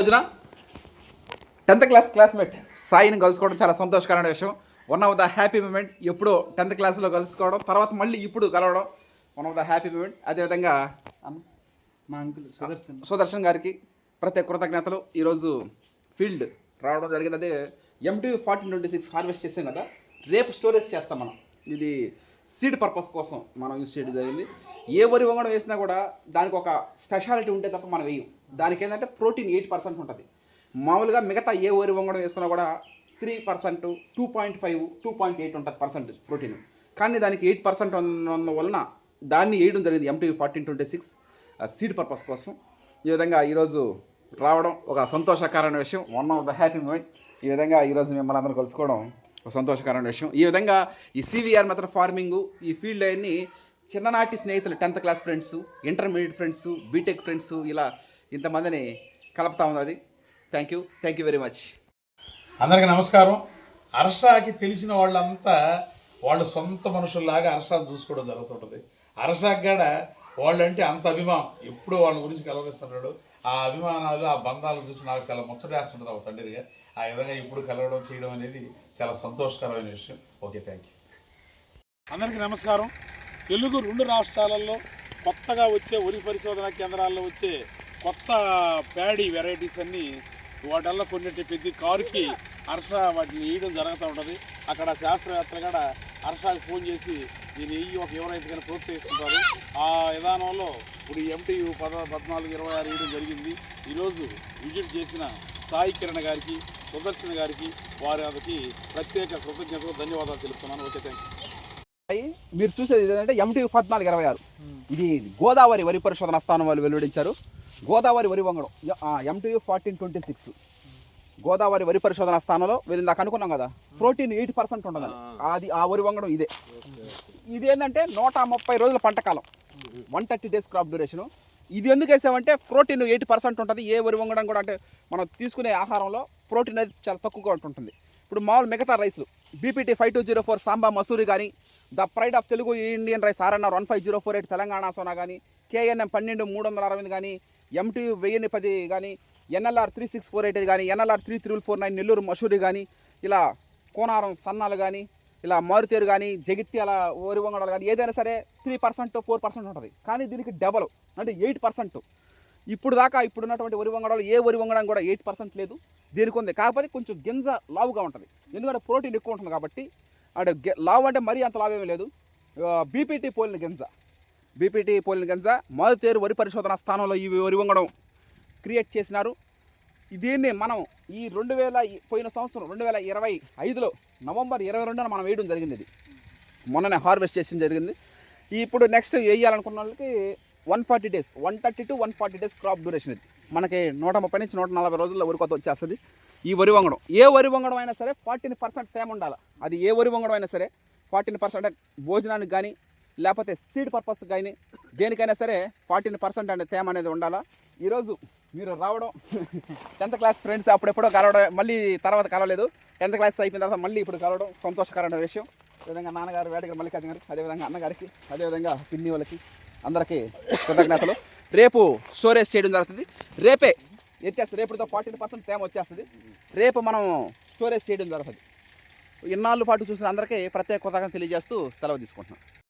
భోజన 10th class classmate సాయిని కలుసుకోవడం చాలా సంతోషకరమైన విషయం. One of the happy moment. ఎప్పుడో 10th క్లాస్లో కలుసుకోవడం, తర్వాత మళ్ళీ ఇప్పుడు కలవడం one of the happy moment. అదేవిధంగా మా అంకుల్ సుదర్శన్ గారికి ప్రత్యేక కృతజ్ఞతలు. ఈరోజు ఫీల్డ్ రావడం జరిగింది. అదే MTU 1426 హార్వెస్ట్ చేసాం కదా, రేపు స్టోరేజ్ చేస్తాం మనం. ఇది సీడ్ పర్పస్ కోసం మనం యూజ్ చేయడం జరిగింది. ఏ వరి వంగడం వేసినా కూడా దానికి ఒక స్పెషాలిటీ ఉంటే తప్ప మనం వేయం. దానికి ఏంటంటే ప్రోటీన్ 8% ఉంటుంది. మామూలుగా మిగతా ఏ వరి వంగడం వేసుకున్నా కూడా 3%, 2.5, 2.8 ఉంటుంది పర్సెంటేజ్ ప్రోటీన్. కానీ దానికి 8% ఉన్న వలన దాన్ని వేయడం జరిగింది MTU 1426 సీడ్ పర్పస్ కోసం. ఈ విధంగా ఈరోజు రావడం ఒక సంతోషకరమైన విషయం. One of the happy moment. ఈ విధంగా ఈరోజు మిమ్మల్ని అందరూ కలుసుకోవడం ఒక సంతోషకరమైన విషయం. ఈ విధంగా ఈ CVR మెథడ్ ఫార్మింగ్, ఈ ఫీల్డ్ అన్ని చిన్ననాటి స్నేహితులు, 10th class friends, intermediate friends, BTech friends, ఇలా ఇంతమందిని కలుపుతా ఉన్నది. Thank you very much. అందరికీ నమస్కారం. అర్షాకి తెలిసిన వాళ్ళంతా వాళ్ళ సొంత మనుషుల్లాగా అర్షాన్ని చూసుకోవడం జరుగుతుంటుంది. అర్షాకి కూడా వాళ్ళంటే అంత అభిమానం. ఎప్పుడూ వాళ్ళ గురించి కలవరిస్తున్నాడు. ఆ అభిమానాలు, ఆ బంధాలు చూసి నాకు చాలా ముచ్చటేస్తుంటుంది ఒక తండ్రిగా. ఆ విధంగా ఇప్పుడు కలవడం చేయడం అనేది చాలా సంతోషకరమైన విషయం. Okay, thank you. అందరికీ నమస్కారం. తెలుగు 2 రాష్ట్రాలలో కొత్తగా వచ్చే వరి పరిశోధనా కేంద్రాల్లో వచ్చే కొత్త ప్యాడీ వెరైటీస్ అన్నీ వాటల్లో కొన్నిటి ప్రతి కారుకి హర్ష వాటిని వేయడం జరుగుతూ ఉంటుంది. అక్కడ శాస్త్రవేత్తలు కూడా హర్షకి ఫోన్ చేసి దీన్ని వేయి ఒక ఎవరైతే కానీ ప్రోత్సహిస్తుంటారు. ఆ విధానంలో ఇప్పుడు MTU 14, 26 వేయడం జరిగింది. ఈరోజు విజిట్ చేసిన సాయి కిరణ్ గారికి, సుదర్శన్ గారికి, వారికి ప్రత్యేక కృతజ్ఞతలు, ధన్యవాదాలు తెలుపుతున్నాను. Okay, thank you. మీరు చూసేది ఏంటంటే MTU 14, 26 ఇది గోదావరి వరి పరిశోధన స్థానం వాళ్ళు వెలువడించారు. గోదావరి వరి వంగడం MTU 1426 గోదావరి వరి పరిశోధన స్థానంలో వీళ్ళు నాకు అనుకున్నాం కదా, ప్రోటీన్ 8% ఉండదు. అది ఆ వరి వంగడం ఇదే. ఇదేంటంటే 130 రోజుల పంటకాలం, 130 days క్రాప్ డ్యూరేషను. ఇది ఎందుకు వేసామంటే ప్రోటీన్ 8% ఉంటుంది. ఏ వరి వంగడం కూడా అంటే మనం తీసుకునే ఆహారంలో ప్రోటీన్ అనేది చాలా తక్కువగా ఉంటుంది. ఇప్పుడు మామూలు మిగతా రైస్లు BPT 5204 సాంబా మసూరి కానీ, the pride of Telugu Indian rice RNR 15048 Telangana Sona కానీ, KNM 12360 కానీ, MTU 1010 కానీ, NLR 3648 కానీ, NLR 33449 నెల్లూరు మసూరి కానీ, ఇలా కోనారం సన్నాలు కానీ, ఇలా మారుతేరు కానీ, జగిత్యాల వరి వంగడాలు కానీ, ఏదైనా సరే 3%, 4% ఉంటుంది. కానీ దీనికి డబల్ అంటే 8%. ఇప్పుడు దాకా ఇప్పుడున్నటువంటి వరి వంగడాలు ఏ వరి వంగడం కూడా 8% లేదు. దీనికి ఉంది. కాకపోతే కొంచెం గింజ లావుగా ఉంటుంది, ఎందుకంటే ప్రోటీన్ ఎక్కువ ఉంటుంది కాబట్టి. అంటే లావు అంటే మరీ అంత లావేమీ లేదు. BPT పోలిన గింజ మారుతేరు వరి పరిశోధన స్థానంలో ఈ వరి వంగడం క్రియేట్ చేసినారు. దీన్ని మనం ఈ పోయిన సంవత్సరం 2025లో నవంబర్ 22న మనం వేయడం జరిగింది. ఇది మొన్ననే హార్వెస్ట్ చేసిన జరిగింది. ఇప్పుడు నెక్స్ట్ వేయాలనుకున్న వాళ్ళకి 140 days, 130 to 140 days crop duration. ఇది మనకి 130 నుంచి 140 రోజుల్లో వరి కొత్త వచ్చేస్తుంది. ఈ వరి వంగడం ఏ వరి వంగడం అయినా సరే 14% తేమ ఉండాలి. అది ఏ వరి వంగడం అయినా సరే 14% భోజనానికి కానీ, లేకపోతే సీడ్ పర్పస్ కానీ, దేనికైనా సరే 14% అనే తేమ అనేది ఉండాలా. ఈరోజు మీరు రావడం 10th క్లాస్ ఫ్రెండ్స్ అప్పుడెప్పుడో కలవడం, మళ్ళీ తర్వాత కలవలేదు. 10th క్లాస్ అయిపోయిన తర్వాత మళ్ళీ ఇప్పుడు కలవడం సంతోషకరమైన విషయం. అదేవిధంగా నాన్నగారు వేటగారు మల్లికార్జున గారికి, అదేవిధంగా అన్నగారికి, అదేవిధంగా పిన్ని వాళ్ళకి అందరికీ కృతజ్ఞతలు. రేపు స్టోరేజ్ చేయడం జరుగుతుంది. రేపే ఎత్తేస్తుంది. రేపుతో 14% తేమ వచ్చేస్తుంది. రేపు మనం స్టోరేజ్ చేయడం జరుగుతుంది. ఇన్నాళ్ళ పాటు చూసిన అందరికీ ప్రత్యేక కృతజ్ఞతలు తెలియజేస్తూ సెలవు తీసుకుంటున్నాం.